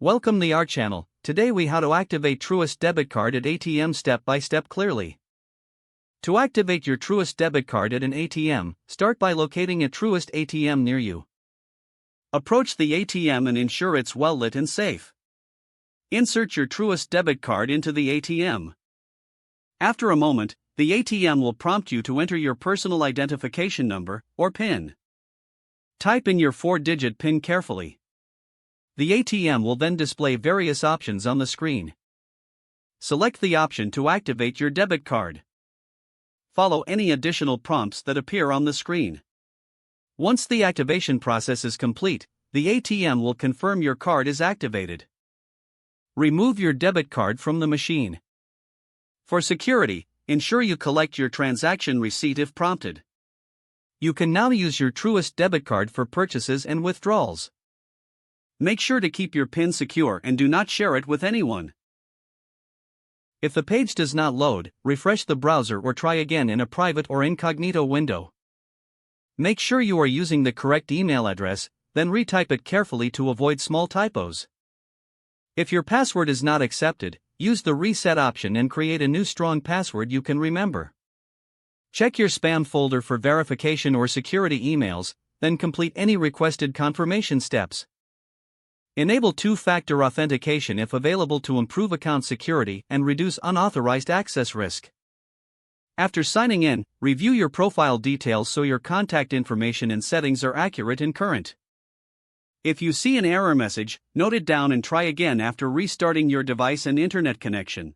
Welcome to our channel. Today we how to activate Truist debit card at ATM step by step clearly. To activate your Truist debit card at an ATM, start by locating a Truist ATM near you. Approach the ATM and ensure it's well lit and safe. Insert your Truist debit card into the ATM. After a moment, the ATM will prompt you to enter your personal identification number or PIN. Type in your 4-digit PIN carefully. The ATM will then display various options on the screen. Select the option to activate your debit card. Follow any additional prompts that appear on the screen. Once the activation process is complete, the ATM will confirm your card is activated. Remove your debit card from the machine. For security, ensure you collect your transaction receipt if prompted. You can now use your Truist debit card for purchases and withdrawals. Make sure to keep your PIN secure and do not share it with anyone. If the page does not load, refresh the browser or try again in a private or incognito window. Make sure you are using the correct email address, then retype it carefully to avoid small typos. If your password is not accepted, use the reset option and create a new strong password you can remember. Check your spam folder for verification or security emails, then complete any requested confirmation steps. Enable two-factor authentication if available to improve account security and reduce unauthorized access risk. After signing in, review your profile details so your contact information and settings are accurate and current. If you see an error message, note it down and try again after restarting your device and internet connection.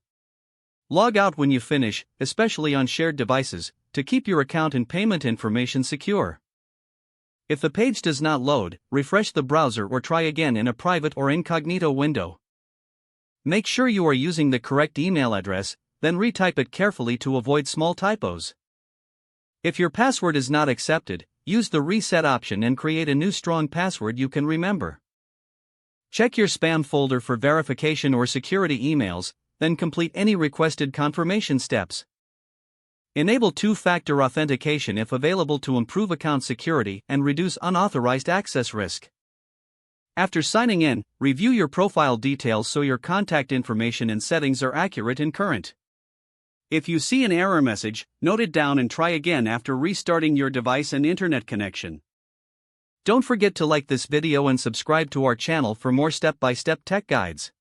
Log out when you finish, especially on shared devices, to keep your account and payment information secure. If the page does not load, refresh the browser or try again in a private or incognito window. Make sure you are using the correct email address, then retype it carefully to avoid small typos. If your password is not accepted, use the reset option and create a new strong password you can remember. Check your spam folder for verification or security emails, then complete any requested confirmation steps. Enable two-factor authentication if available to improve account security and reduce unauthorized access risk. After signing in, review your profile details so your contact information and settings are accurate and current. If you see an error message, note it down and try again after restarting your device and internet connection. Don't forget to like this video and subscribe to our channel for more step-by-step tech guides.